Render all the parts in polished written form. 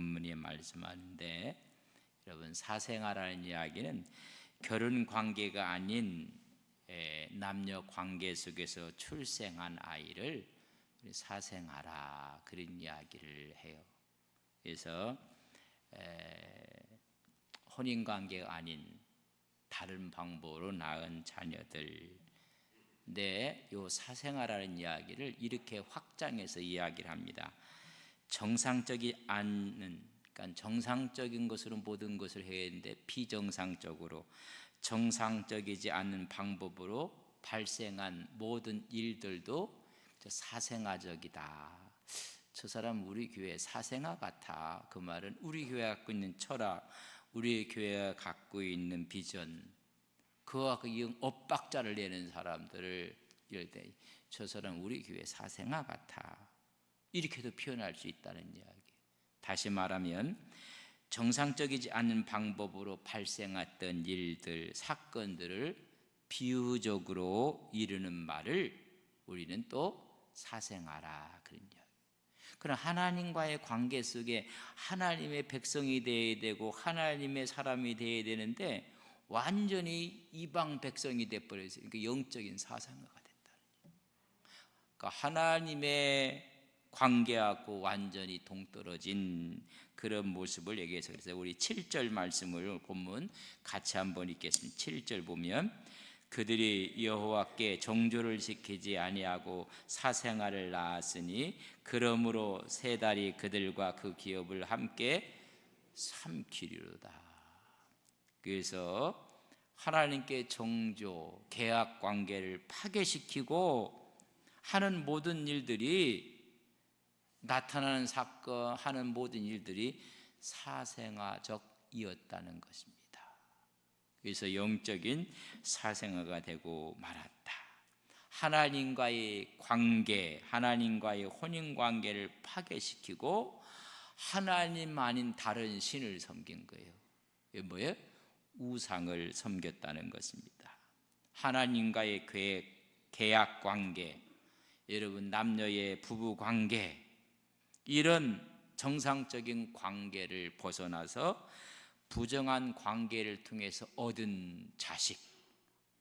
본문이 말씀하는데, 여러분, 사생아라는 이야기는 결혼 관계가 아닌 남녀 관계 속에서 출생한 아이를 사생아라, 그런 이야기를 해요. 그래서 혼인 관계가 아닌 다른 방법으로 낳은 자녀들. 근데 이 사생아라는 이야기를 이렇게 확장해서 이야기를 합니다. 정상적이 않는, 그러니까 정상적인 것으로 모든 것을 해야 되는데 비정상적으로, 정상적이지 않은 방법으로 발생한 모든 일들도 사생아적이다. 저 사람 우리 교회 사생아 같아. 그 말은 우리 교회가 갖고 있는 철학, 우리 교회가 갖고 있는 비전, 그와 그 엇박자를 내는 사람들을 이럴 때 저 사람 우리 교회 사생아 같아, 이렇게도 표현할 수 있다는 이야기. 다시 말하면 정상적이지 않은 방법으로 발생했던 일들, 사건들을 비유적으로 이르는 말을 우리는 또 사생아라, 그런 이야기. 그럼 하나님과의 관계 속에 하나님의 백성이 되어야 되고 하나님의 사람이 되어야 되는데 완전히 이방 백성이 되어버렸어요. 그러니까 영적인 사상가가 됐다. 그러니까 하나님의 관계하고 완전히 동떨어진 그런 모습을 얘기해서, 그래서 우리 7절 말씀을 본문 같이 한번 읽겠습니다. 7절 보면, 그들이 여호와께 정조를 지키지 아니하고 사생아를 낳았으니 그러므로 세 달이 그들과 그 기업을 함께 삼키리로다. 그래서 하나님께 정조, 계약 관계를 파괴시키고 하는 모든 일들이, 나타나는 사건, 하는 모든 일들이 사생아적이었다는 것입니다. 그래서 영적인 사생아가 되고 말았다. 하나님과의 관계, 하나님과의 혼인관계를 파괴시키고 하나님 아닌 다른 신을 섬긴 거예요. 이게 뭐예요? 우상을 섬겼다는 것입니다. 하나님과의 계약 관계, 여러분 남녀의 부부 관계, 이런 정상적인 관계를 벗어나서 부정한 관계를 통해서 얻은 자식,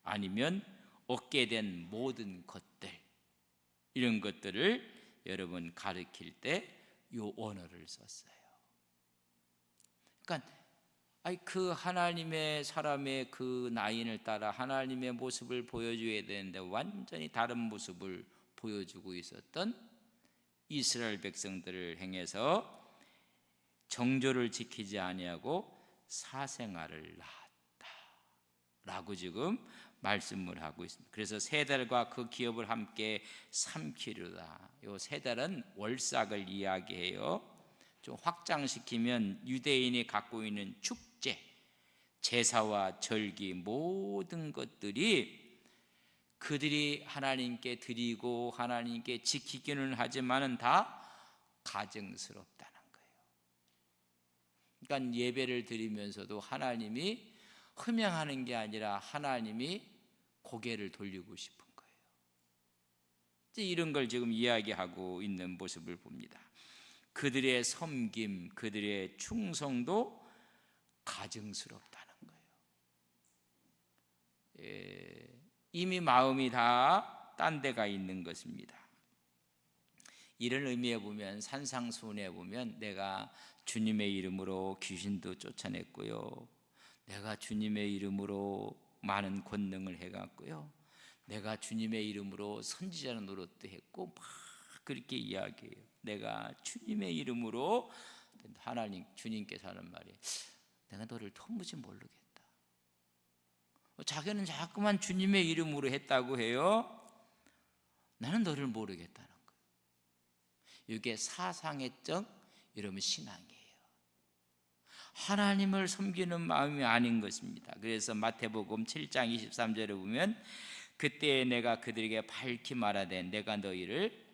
아니면 얻게 된 모든 것들, 이런 것들을 여러분 가르칠 때 이 언어를 썼어요. 그러니까 그 하나님의 사람의 그 나인을 따라 하나님의 모습을 보여줘야 되는데 완전히 다른 모습을 보여주고 있었던 이스라엘 백성들을 향해서 정조를 지키지 아니하고 사생아를 낳았다라고 지금 말씀을 하고 있습니다. 그래서 세 달과 그 기업을 함께 삼키리로다. 이 세 달은 월삭을 이야기해요. 좀 확장시키면 유대인이 갖고 있는 축제, 제사와 절기, 모든 것들이 그들이 하나님께 드리고 하나님께 지키기는 하지만은 다 가증스럽다는 거예요. 그러니까 예배를 드리면서도 하나님이 흠양하는 게 아니라 하나님이 고개를 돌리고 싶은 거예요. 이런 걸 지금 이야기하고 있는 모습을 봅니다. 그들의 섬김, 그들의 충성도 가증스럽다는 거예요. 이미 마음이 다 딴 데가 있는 것입니다. 이런 의미에 보면, 산상수훈에 보면 내가 주님의 이름으로 귀신도 쫓아냈고요, 내가 주님의 이름으로 많은 권능을 해갔고요, 내가 주님의 이름으로 선지자 노릇도 했고, 막 그렇게 이야기해요. 내가 주님의 이름으로, 하나님, 주님께서 하는 말이, 내가 너를 도무지 모르겠다. 자기는 자꾸만 주님의 이름으로 했다고 해요. 나는 너를 모르겠다는 거예요. 이게 사상애적, 여러분, 신앙이에요. 하나님을 섬기는 마음이 아닌 것입니다. 그래서 마태복음 7장 23절에 보면, 그때 내가 그들에게 밝히 말하되 내가 너희를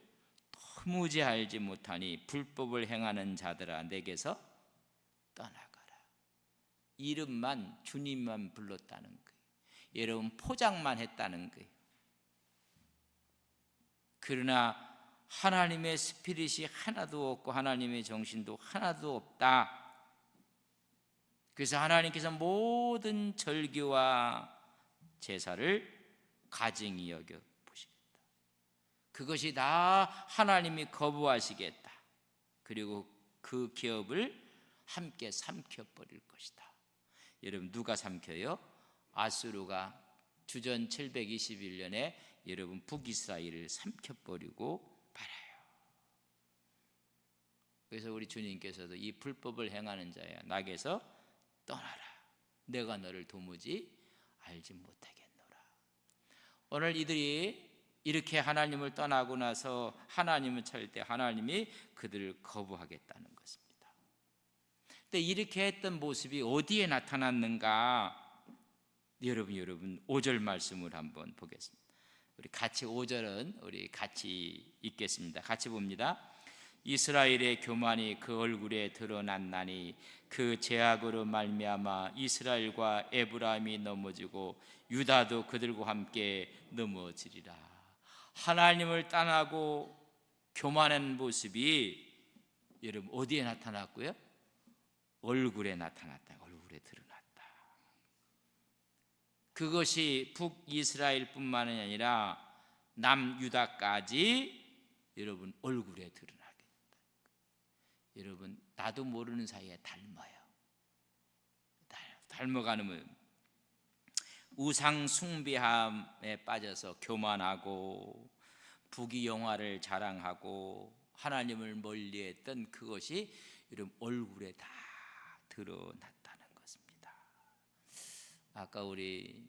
도무지 알지 못하니 불법을 행하는 자들아 내게서 떠나가라. 이름만, 주님만 불렀다는 거예요. 여러분, 포장만 했다는 거예요. 그러나 하나님의 스피릿이 하나도 없고 하나님의 정신도 하나도 없다. 그래서 하나님께서 모든 절기와 제사를 가증히 여겨 보시겠다. 그것이 다 하나님이 거부하시겠다. 그리고 그 기업을 함께 삼켜버릴 것이다. 여러분, 누가 삼켜요? 아수르가 주전 721년에 여러분 북이스라엘을 삼켜버리고 말아요. 그래서 우리 주님께서도 이 불법을 행하는 자야 나게서 떠나라. 내가 너를 도무지 알지 못하겠노라. 오늘 이들이 이렇게 하나님을 떠나고 나서 하나님을 찾을 때 하나님이 그들을 거부하겠다는 것입니다. 근데 이렇게 했던 모습이 어디에 나타났는가? 여러분 5절 말씀을 한번 보겠습니다. 우리 같이 5절은 우리 같이 읽겠습니다. 같이 봅니다. 이스라엘의 교만이 그 얼굴에 드러났나니 그 죄악으로 말미암아 이스라엘과 에브라임이 넘어지고 유다도 그들과 함께 넘어지리라. 하나님을 떠나고 교만한 모습이 여러분 어디에 나타났고요? 얼굴에 나타났다. 얼굴에 드러났다. 그것이 북이스라엘뿐만이 아니라 남유다까지 여러분 얼굴에 드러나겠다. 여러분, 나도 모르는 사이에 닮아요. 닮아가는 우상 숭배함에 빠져서 교만하고 부귀영화를 자랑하고 하나님을 멀리했던 그것이 여러분 얼굴에 다 드러났다는 것입니다. 아까 우리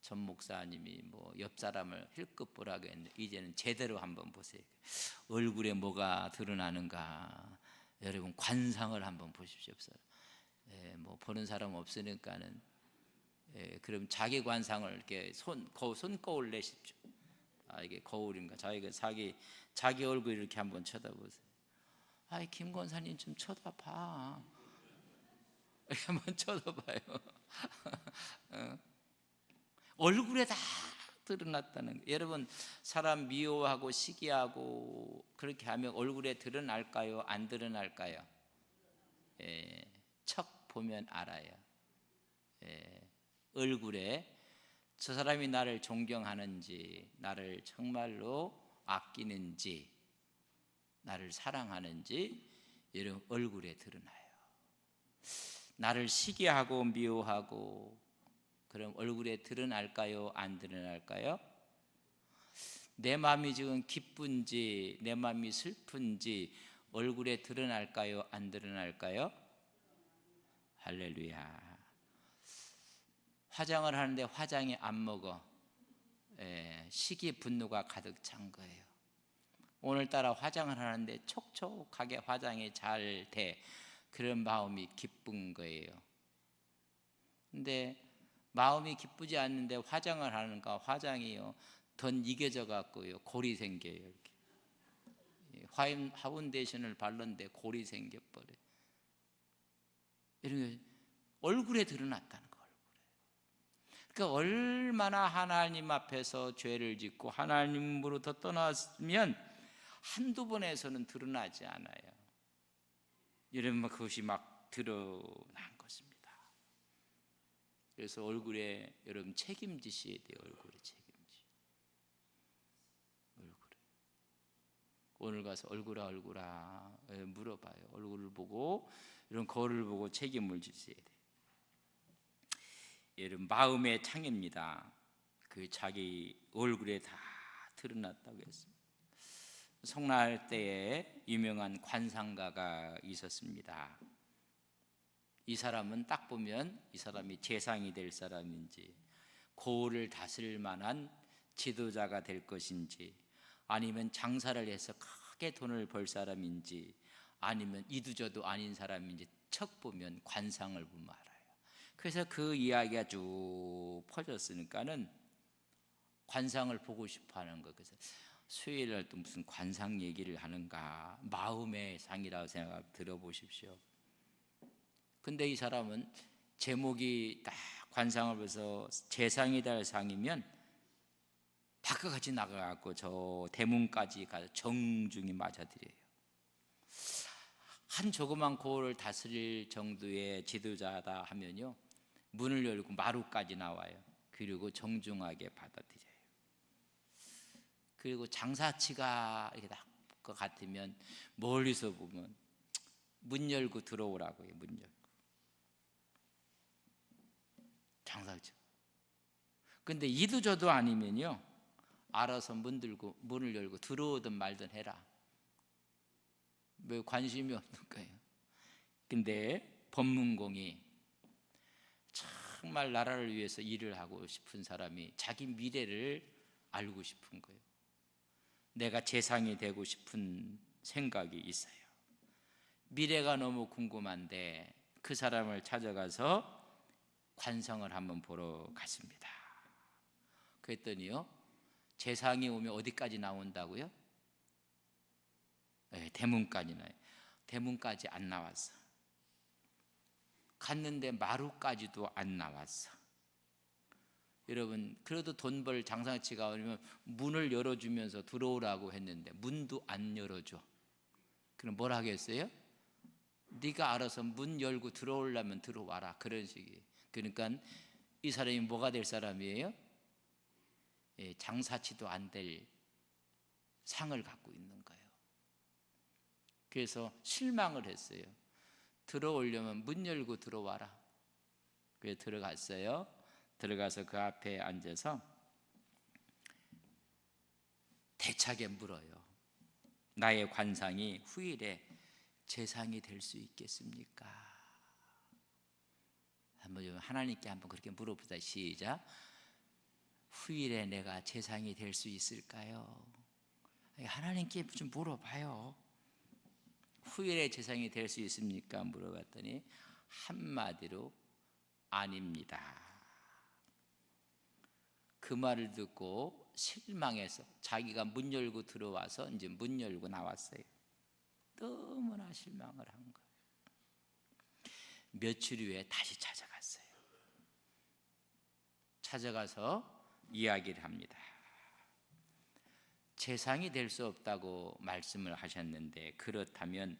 전 목사님이 뭐 옆 사람을 힐끗 보라고 했는데 이제는 제대로 한번 보세요. 얼굴에 뭐가 드러나는가? 여러분 관상을 한번 보십시오. 뭐 보는 사람 없으니까는 그럼 자기 관상을 이렇게 손거울 내십시오. 이게 거울인가? 자기 얼굴 이렇게 한번 쳐다보세요. 김 권사님 좀 쳐다봐. 이렇게 한번 쳐다봐요. 얼굴에 다 드러났다는 거예요. 여러분, 사람 미워하고 시기하고 그렇게 하면 얼굴에 드러날까요? 안 드러날까요? 척 보면 알아요. 얼굴에 저 사람이 나를 존경하는지, 나를 정말로 아끼는지, 나를 사랑하는지 여러분 얼굴에 드러나요. 나를 시기하고 미워하고 그럼 얼굴에 드러날까요? 안 드러날까요? 내 마음이 지금 기쁜지 내 마음이 슬픈지 얼굴에 드러날까요? 안 드러날까요? 할렐루야. 화장을 하는데 화장이 안 먹어. 시기 분노가 가득 찬 거예요. 오늘따라 화장을 하는데 촉촉하게 화장이 잘 돼. 그런 마음이 기쁜 거예요. 근데 마음이 기쁘지 않는데 화장을 하는가? 화장이요 던 이겨져 갖고요 골이 생겨요. 이렇게 파운데이션을 바르는데 골이 생겨버려. 이런 게 얼굴에 드러났다는 거. 그러니까 얼마나 하나님 앞에서 죄를 짓고 하나님으로부터 떠났으면 한두 번에서는 드러나지 않아요. 여러분 그것이 막 드러난 것입니다. 그래서 얼굴에 여러분 책임지셔야 돼요. 얼굴에 얼굴에. 오늘 가서 얼굴아 물어봐요. 얼굴을 보고 이런 거울을 보고 책임을 지셔야 돼요. 여러분 마음의 창입니다. 그 자기 얼굴에 다 드러났다고 했습니다. 성날 때에 유명한 관상가가 있었습니다. 이 사람은 딱 보면 이 사람이 재상이 될 사람인지 고을을 다스릴 만한 지도자가 될 것인지 아니면 장사를 해서 크게 돈을 벌 사람인지 아니면 이두저도 아닌 사람인지 척 보면 관상을 보면 알아요. 그래서 그 이야기가 쭉 퍼졌으니까는 관상을 보고 싶어 하는 거. 그래서 수요일 날 또 무슨 관상 얘기를 하는가? 마음의 상이라고 생각 들어보십시오. 근데 이 사람은 제목이 딱 관상을 봐서 재상이 될 상이면 바깥까지 나가갖고 저 대문까지 가서 정중히 맞아드려요. 한 조그만 고을을 다스릴 정도의 지도자다 하면요, 문을 열고 마루까지 나와요. 그리고 정중하게 받아들여요. 그리고 장사치가 이렇게 날 것 같으면 멀리서 보면 문 열고 들어오라고요. 문 열고. 장사치. 근데 이도저도 아니면요, 알아서 문을 열고 들어오든 말든 해라. 왜 관심이 없는 거예요. 근데 법문공이 정말 나라를 위해서 일을 하고 싶은 사람이 자기 미래를 알고 싶은 거예요. 내가 재상이 되고 싶은 생각이 있어요. 미래가 너무 궁금한데 그 사람을 찾아가서 관성을 한번 보러 갔습니다. 그랬더니요, 재상이 오면 어디까지 나온다고요? 네, 대문까지 나요. 대문까지 안 나왔어. 갔는데 마루까지도 안 나왔어. 여러분, 그래도 돈 벌 장사치가 오면 문을 열어주면서 들어오라고 했는데 문도 안 열어줘. 그럼 뭘 하겠어요? 네가 알아서 문 열고 들어오려면 들어와라, 그런 식이에요. 그러니까 이 사람이 뭐가 될 사람이에요? 장사치도 안 될 상을 갖고 있는 거예요. 그래서 실망을 했어요. 들어오려면 문 열고 들어와라. 그래서 들어갔어요. 들어가서 그 앞에 앉아서 대차게 물어요. 나의 관상이 후일에 재상이 될 수 있겠습니까? 한번 하나님께 한번 그렇게 물어보자. 시작. 후일에 내가 재상이 될 수 있을까요? 하나님께 좀 물어봐요. 후일에 재상이 될 수 있습니까? 물어봤더니 한마디로 아닙니다. 그 말을 듣고 실망해서 자기가 문 열고 들어와서 이제 문 열고 나왔어요. 너무나 실망을 한 거예요. 며칠 후에 다시 찾아갔어요. 찾아가서 이야기를 합니다. 재상이 될 수 없다고 말씀을 하셨는데 그렇다면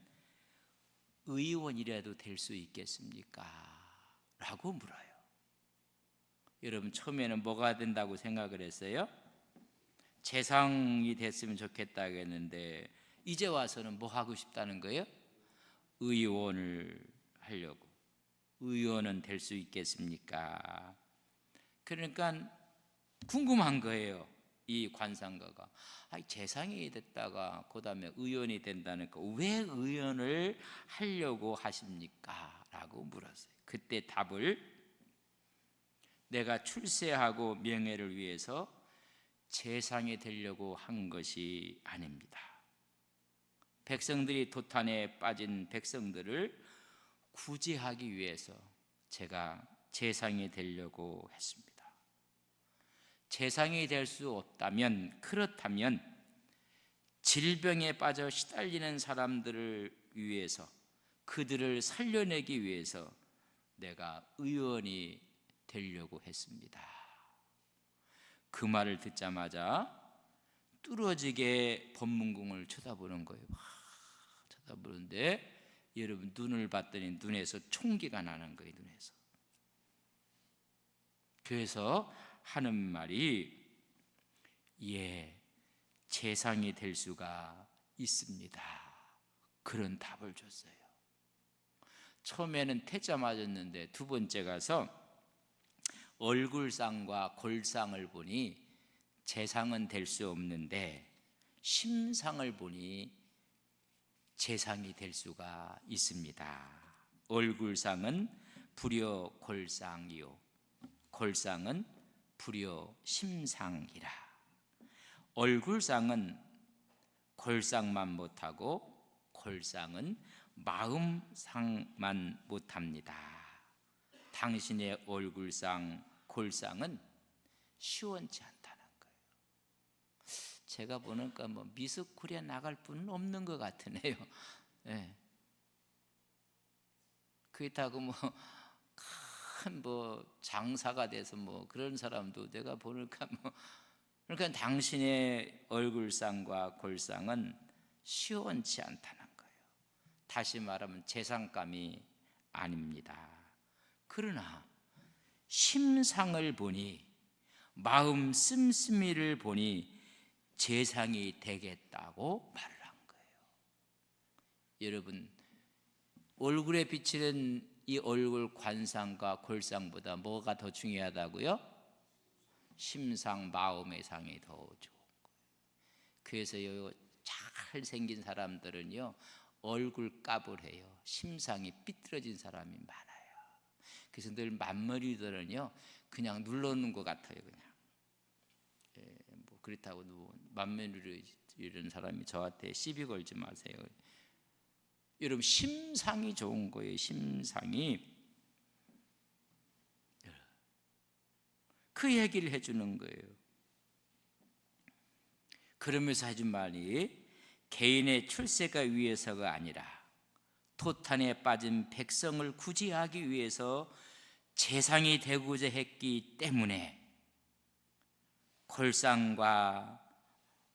의원이라도 될 수 있겠습니까? 라고 물어요. 여러분, 처음에는 뭐가 된다고 생각을 했어요? 재상이 됐으면 좋겠다 했는데 이제 와서는 뭐 하고 싶다는 거예요? 의원을 하려고. 의원은 될 수 있겠습니까? 그러니까 궁금한 거예요. 이 관상가가 재상이 됐다가 그 다음에 의원이 된다니까 왜 의원을 하려고 하십니까? 라고 물었어요. 그때 답을 내가 출세하고 명예를 위해서 재상이 되려고 한 것이 아닙니다. 백성들이 도탄에 빠진 백성들을 구제하기 위해서 제가 재상이 되려고 했습니다. 재상이 될 수 없다면, 그렇다면 질병에 빠져 시달리는 사람들을 위해서, 그들을 살려내기 위해서 내가 의원이 되려고 했습니다. 그 말을 듣자마자 뚫어지게 법문공을 쳐다보는 거예요. 쳐다보는데 여러분, 눈을 봤더니 눈에서 총기가 나는 거예요. 눈에서. 그래서 하는 말이 예, 재상이 될 수가 있습니다. 그런 답을 줬어요. 처음에는 태자 맞았는데 두 번째 가서 얼굴상과 골상을 보니 재상은 될 수 없는데 심상을 보니 재상이 될 수가 있습니다. 얼굴상은 불여 골상이요, 골상은 불여 심상이라. 얼굴상은 골상만 못하고 골상은 마음상만 못합니다. 당신의 얼굴상, 골상은 시원치 않다는 거예요. 제가 보니까 뭐 미스코리아 나갈 분은 없는 것 같으네요. 네. 그렇다고 큰 장사가 돼서 그런 사람도 내가 보니까 그러니까 당신의 얼굴상과 골상은 시원치 않다는 거예요. 다시 말하면 재상감이 아닙니다. 그러나 심상을 보니, 마음 씀씀이를 보니 재상이 되겠다고 말을 한 거예요. 여러분, 얼굴에 비치는 이 얼굴 관상과 골상보다 뭐가 더 중요하다고요? 심상, 마음의 상이 더 좋은 거예요. 그래서 잘생긴 사람들은요, 얼굴 값을 해요. 심상이 삐뚤어진 사람이 많아요. 그래서 늘 만머리들은요, 그냥 눌러놓는 것 같아요. 그냥 뭐 그렇다고 만머리를 이런 사람이 저한테 시비 걸지 마세요. 여러분, 심상이 좋은 거예요. 심상이. 그 얘기를 해주는 거예요. 그러면서 해준 말이 개인의 출세가 위해서가 아니라 토탄에 빠진 백성을 구제하기 위해서 재상이 되고자 했기 때문에 골상과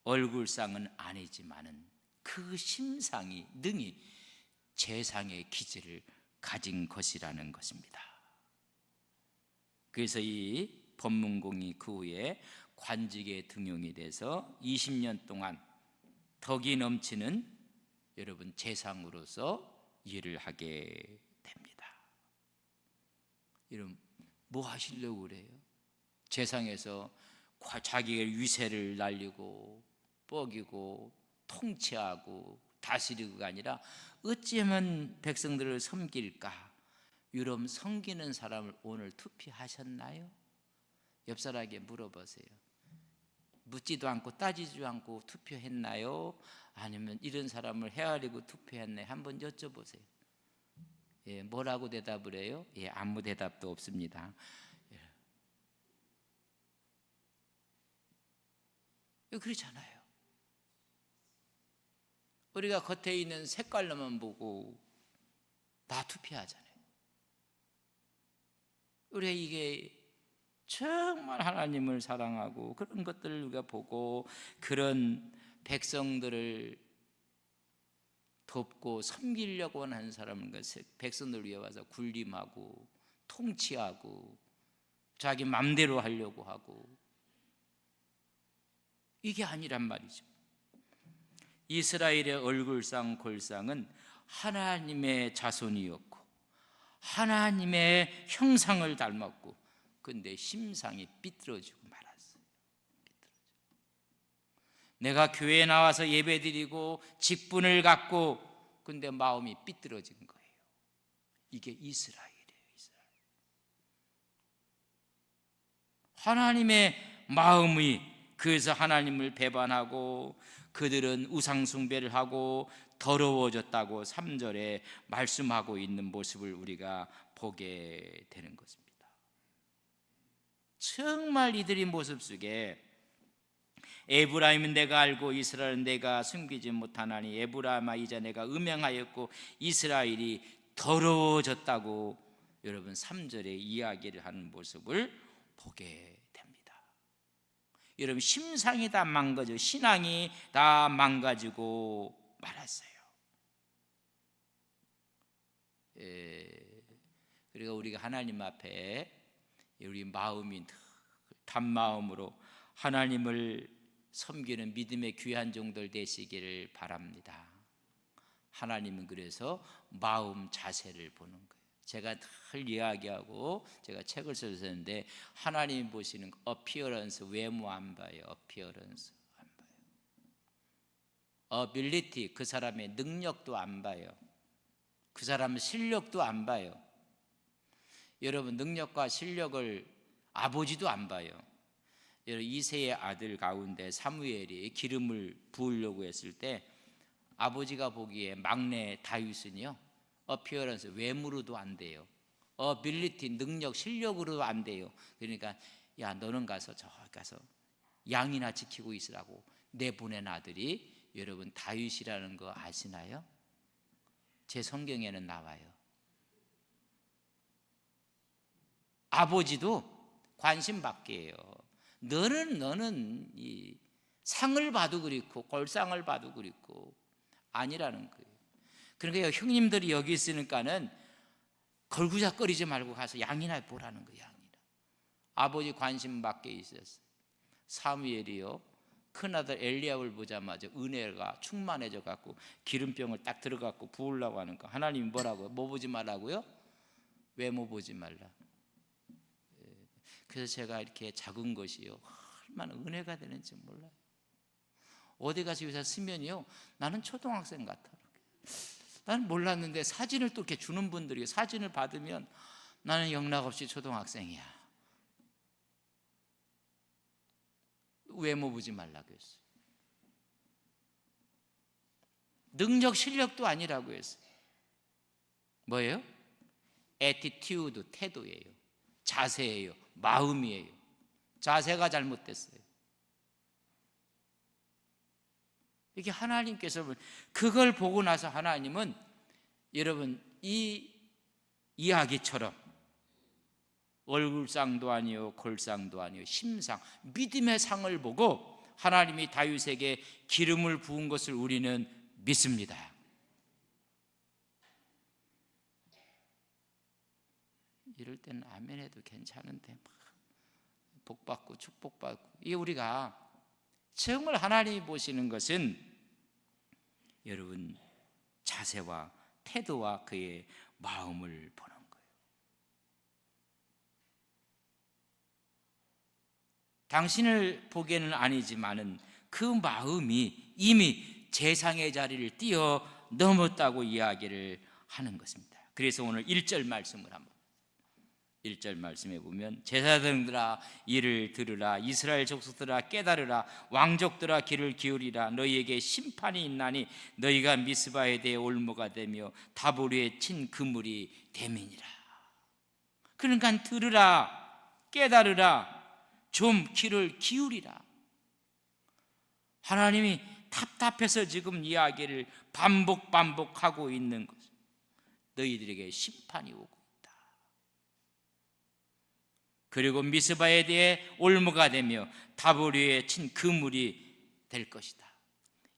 얼굴상은 아니지만은 그 심상이 능히 재상의 기질을 가진 것이라는 것입니다. 그래서 이 법문공이 그 후에 관직에 등용이 돼서 20년 동안 덕이 넘치는 여러분 재상으로서 일을 하게 됩니다. 여러분, 뭐 하시려고 그래요? 재상에서 자기의 위세를 날리고 뻐기고 통치하고 다스리고가 아니라 어찌하면 백성들을 섬길까? 여러분, 섬기는 사람을 오늘 투표하셨나요? 옆 사람에게 물어보세요. 묻지도 않고 따지지도 않고 투표했나요? 아니면 이런 사람을 헤아리고 투표했나요? 한번 여쭤보세요. 예, 뭐라고 대답을 해요? 예, 아무 대답도 없습니다. 예. 그렇잖아요. 우리가 겉에 있는 색깔로만 보고 다 투표하잖아요. 우리가 이게 정말 하나님을 사랑하고 그런 것들을 우리가 보고 그런 백성들을 돕고 섬기려고 하는 사람은 백성들을 위해 와서 군림하고 통치하고 자기 맘대로 하려고 하고, 이게 아니란 말이죠. 이스라엘의 얼굴상 골상은 하나님의 자손이었고 하나님의 형상을 닮았고, 근데 심상이 삐뚤어지고 말았어요. 내가 교회에 나와서 예배드리고 직분을 갖고, 근데 마음이 삐뚤어진 거예요. 이게 이스라엘이에요. 이스라엘. 하나님의 마음이, 그래서 하나님을 배반하고 그들은 우상 숭배를 하고 더러워졌다고 3절에 말씀하고 있는 모습을 우리가 보게 되는 것입니다. 정말 이들의 모습 속에 에브라임은 내가 알고 이스라엘은 내가 숨기지 못하나니 에브라임아 이제 내가 음행하였고 이스라엘이 더러워졌다고 여러분 3절에 이야기를 하는 모습을 보게 됩니다. 여러분, 심상이 다 망가져, 신앙이 다 망가지고 말았어요. 그리고 우리가 하나님 앞에 우리 마음이 단마음으로 하나님을 섬기는 믿음의 귀한 종들 되시기를 바랍니다. 하나님은 그래서 마음 자세를 보는 거예요. 제가 늘 이야기하고 제가 책을 썼는데 하나님 보시는 appearance, 외모 안 봐요. appearance 안 봐요. ability, 그 사람의 능력도 안 봐요. 그 사람의 실력도 안 봐요. 여러분, 능력과 실력을 아버지도 안 봐요. 여러분, 이새의 아들 가운데 사무엘이 기름을 부으려고 했을 때 아버지가 보기에 막내 다윗은요, 어피어런스, 외모로도 안 돼요. 어빌리티, 능력, 실력으로도 안 돼요. 그러니까 야, 너는 가서 저 가서 양이나 지키고 있으라고 내보낸 아들이 여러분 다윗이라는 거 아시나요? 제 성경에는 나와요. 아버지도 관심 밖이에요. 너는 이 상을 봐도 그렇고 골상을 봐도 그렇고 아니라는 거예요. 그러니까 형님들이 여기 있으니까는 걸구작거리지 말고 가서 양이나 보라는 거예요. 양이나. 아버지 관심 밖에 있었어요. 사무엘이요, 큰아들 엘리야를 보자마자 은혜가 충만해져 갖고 기름병을 딱 들어갖고 부으려고 하는 거. 하나님이 뭐라고요? 뭐 보지 말라고요? 외모 보지 말라. 그래서 제가 이렇게 작은 것이요, 얼마나 은혜가 되는지 몰라요. 어디 가서 요새 쓰면요, 나는 초등학생 같아. 나는 몰랐는데 사진을 또 이렇게 주는 분들이, 사진을 받으면 나는 영락없이 초등학생이야. 외모 보지 말라고 했어요. 능력 실력도 아니라고 했어요. 뭐예요? 애티튜드, 태도예요. 자세예요. 마음이에요. 자세가 잘못됐어요. 이게 하나님께서 그걸 보고 나서 하나님은 여러분 이 이야기처럼 얼굴상도 아니요 골상도 아니요 심상, 믿음의 상을 보고 하나님이 다윗에게 기름을 부은 것을 우리는 믿습니다. 이럴 때는 아멘 해도 괜찮은데 막 복받고 축복받고, 이게 우리가 정말 하나님이 보시는 것은 여러분 자세와 태도와 그의 마음을 보는 거예요. 당신을 보기에는 아니지만은 그 마음이 이미 제상의 자리를 뛰어넘었다고 이야기를 하는 것입니다. 그래서 오늘 1절 말씀을 한번, 1절 말씀에 보면 제사장들아 이를 들으라, 이스라엘 족속들아 깨달으라, 왕족들아 귀를 기울이라, 너희에게 심판이 있나니 너희가 미스바에 대해 올무가 되며 다보리에 친 그물이 됨이니라. 그러니까 들으라, 깨달으라, 좀 귀를 기울이라. 하나님이 답답해서 지금 이야기를 반복하고 있는 것, 너희들에게 심판이 오고 있다. 그리고 미스바에 대해 올무가 되며 다보리에 친 그물이 될 것이다.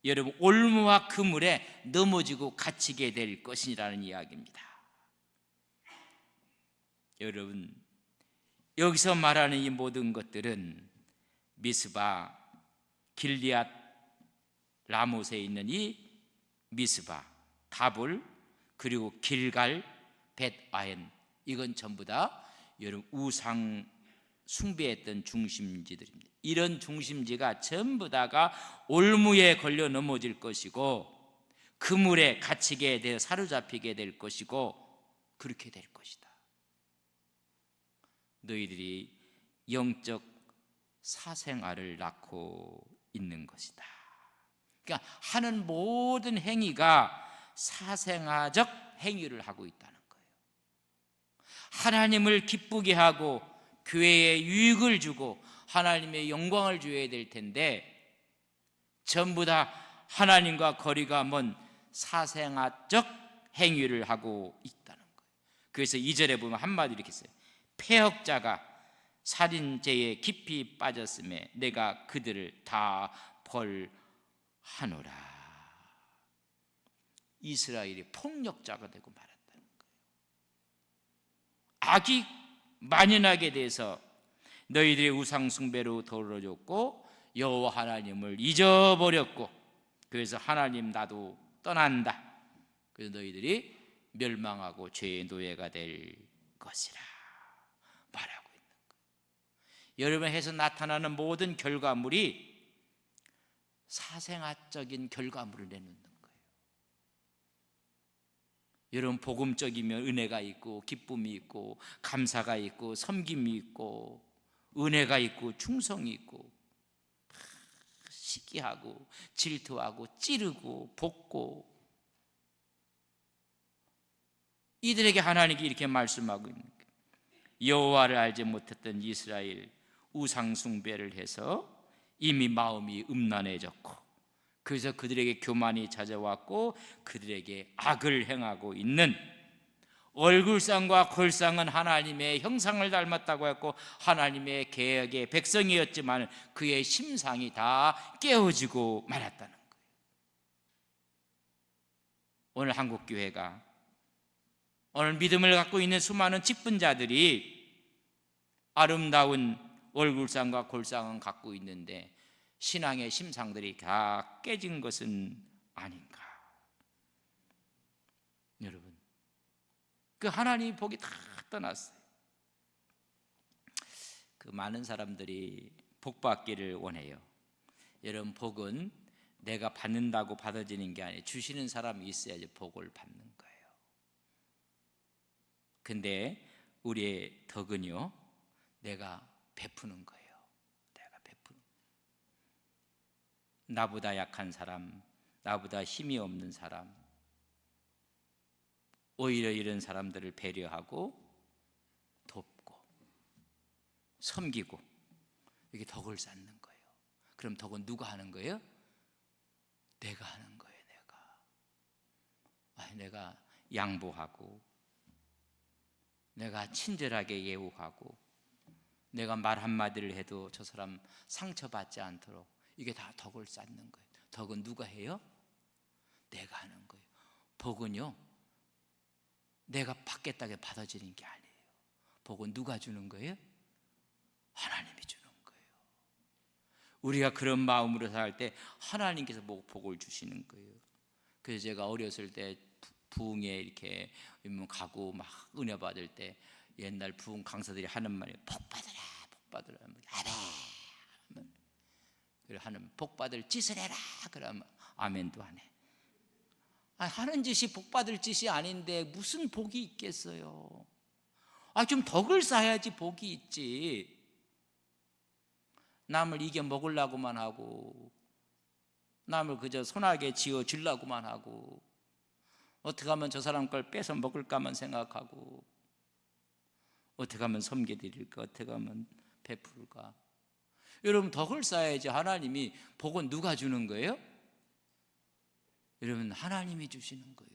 여러분 올무와 그물에 넘어지고 갇히게 될 것이라는 이야기입니다. 여러분 여기서 말하는 이 모든 것들은 미스바, 길리앗 라못에 있는 이 미스바, 다볼, 그리고 길갈, 벳아엔, 이건 전부 다 여러분 우상 숭배했던 중심지들입니다. 이런 중심지가 전부 다가 올무에 걸려 넘어질 것이고 그물에 갇히게 되어 사로잡히게 될 것이고 그렇게 될 것이다. 너희들이 영적 사생아를 낳고 있는 것이다. 그러니까 하는 모든 행위가 사생아적 행위를 하고 있다는 거예요. 하나님을 기쁘게 하고 교회에 유익을 주고 하나님의 영광을 줘야 될 텐데 전부 다 하나님과 거리가 먼 사생아적 행위를 하고 있다는 거예요. 그래서 2절에 보면 한마디 이렇게 써요. 패역자가 살인죄에 깊이 빠졌음에 내가 그들을 다 벌하노라. 이스라엘이 폭력자가 되고 말았다는 거예요. 악이 만연하게 돼서 너희들의 우상 숭배로 더러워졌고 여호와 하나님을 잊어버렸고 그래서 하나님 나도 떠난다. 그래서 너희들이 멸망하고 죄의 노예가 될 것이라 말하고 있는 거예요. 여러분에서 나타나는 모든 결과물이 사생아적인 결과물을 내놓는 거예요. 여러분 복음적이면 은혜가 있고 기쁨이 있고 감사가 있고 섬김이 있고 은혜가 있고 충성이 있고 시기하고 질투하고 찌르고 볶고, 이들에게 하나님이 이렇게 말씀하고 있는 거예요. 여호와를 알지 못했던 이스라엘 우상 숭배를 해서 이미 마음이 음란해졌고 그래서 그들에게 교만이 찾아왔고 그들에게 악을 행하고 있는 얼굴상과 골상은 하나님의 형상을 닮았다고 했고 하나님의 계획의 백성이었지만 그의 심상이 다 깨어지고 말았다는 거예요. 오늘 한국교회가, 오늘 믿음을 갖고 있는 수많은 직분자들이 아름다운 얼굴상과 골상은 갖고 있는데 신앙의 심상들이 다 깨진 것은 아닌가. 여러분, 그 하나님 복이 다 떠났어요. 그 많은 사람들이 복 받기를 원해요. 여러분, 복은 내가 받는다고 받아지는 게 아니에요. 주시는 사람이 있어야지 복을 받는 거예요. 근데 우리의 덕은요, 내가 베푸는 거예요. 내가 베푸는. 나보다 약한 사람, 나보다 힘이 없는 사람, 오히려 이런 사람들을 배려하고 돕고 섬기고 이게 덕을 쌓는 거예요. 그럼 덕은 누가 하는 거예요? 내가 하는 거예요. 내가 양보하고, 내가 친절하게 예우하고, 내가 말 한마디를 해도 저 사람 상처받지 않도록, 이게 다 덕을 쌓는 거예요. 덕은 누가 해요? 내가 하는 거예요. 복은요, 내가 받겠다고 받아지는 게 아니에요. 복은 누가 주는 거예요? 하나님이 주는 거예요. 우리가 그런 마음으로 살 때 하나님께서 복을 주시는 거예요. 그래서 제가 어렸을 때 부흥에 이렇게 가고 막 은혜 받을 때 옛날 부흥 강사들이 하는 말이 복 받으라, 복 받으라. 아멘. 그래 하는 복 받을 짓을 해라. 그러면 아멘도 안 해. 하는 짓이 복 받을 짓이 아닌데 무슨 복이 있겠어요? 좀 덕을 쌓아야지 복이 있지. 남을 이겨 먹으려고만 하고, 남을 그저 손아귀에 쥐어 주려고만 하고, 어떻게 하면 저 사람 걸 뺏어 먹을까만 생각하고, 어떻게 하면 섬겨드릴까, 어떻게 하면 베풀까. 여러분, 덕을 쌓아야지. 하나님이 복은 누가 주는 거예요? 여러분, 하나님이 주시는 거예요.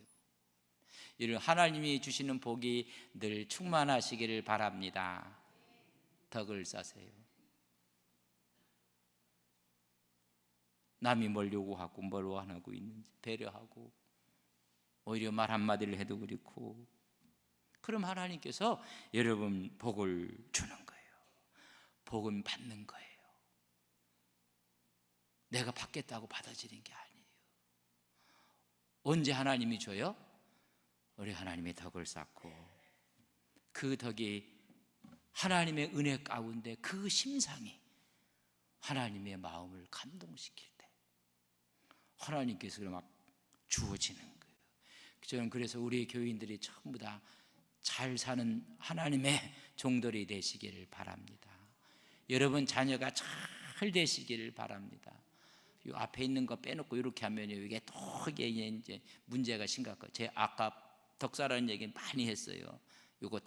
여러분, 하나님이 주시는 복이 늘 충만하시기를 바랍니다. 덕을 쌓으세요. 남이 뭘 요구하고 뭘 원하고 있는지 배려하고, 오히려 말 한마디를 해도 그렇고, 그럼 하나님께서 여러분 복을 주는 거예요. 복은 받는 거예요. 내가 받겠다고 받아지는 게 아니에요. 언제 하나님이 줘요? 우리 하나님의 덕을 쌓고, 그 덕이 하나님의 은혜 가운데 그 심상이 하나님의 마음을 감동시킬 때 하나님께서 막 주어지는 거예요. 저는 그래서 우리 교인들이 전부 다 잘 사는 하나님의 종들이 되시기를 바랍니다. 여러분 자녀가 잘 되시기를 바랍니다. 이 앞에 있는 거 빼놓고 이렇게 하면요, 이게 또 이제 문제가 심각해요. 제 아까 덕사라는 얘기 많이 했어요. 이거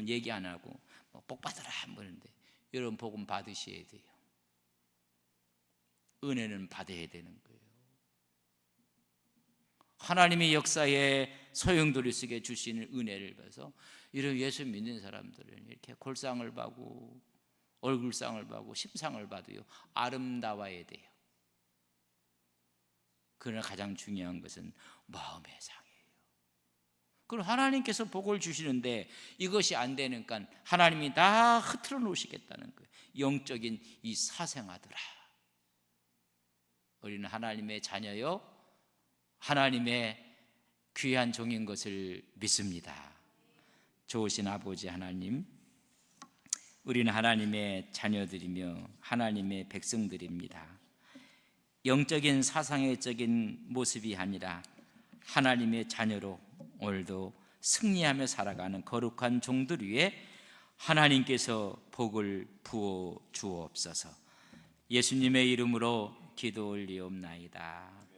얘기 안 하고 복 받으라 한 번인데, 여러분 복은 받으셔야 돼요. 은혜는 받아야 되는 거예요. 하나님의 역사에 소용돌이 속에 주시는 은혜를 봐서 이런 예수 믿는 사람들은 이렇게 골상을 받고 얼굴상을 받고 심상을 받아요. 아름다워야 돼요. 그러나 가장 중요한 것은 마음의 상이에요. 그럼 하나님께서 복을 주시는데 이것이 안 되니까 하나님이 다 흐트러 놓으시겠다는 거예요. 영적인 이 사생아들아, 우리는 하나님의 자녀요, 하나님의 귀한 종인 것을 믿습니다. 좋으신 아버지 하나님, 우리는 하나님의 자녀들이며 하나님의 백성들입니다. 영적인 사상의적인 모습이 아니라 하나님의 자녀로 오늘도 승리하며 살아가는 거룩한 종들 위에 하나님께서 복을 부어 주옵소서. 예수님의 이름으로 기도 올리옵나이다.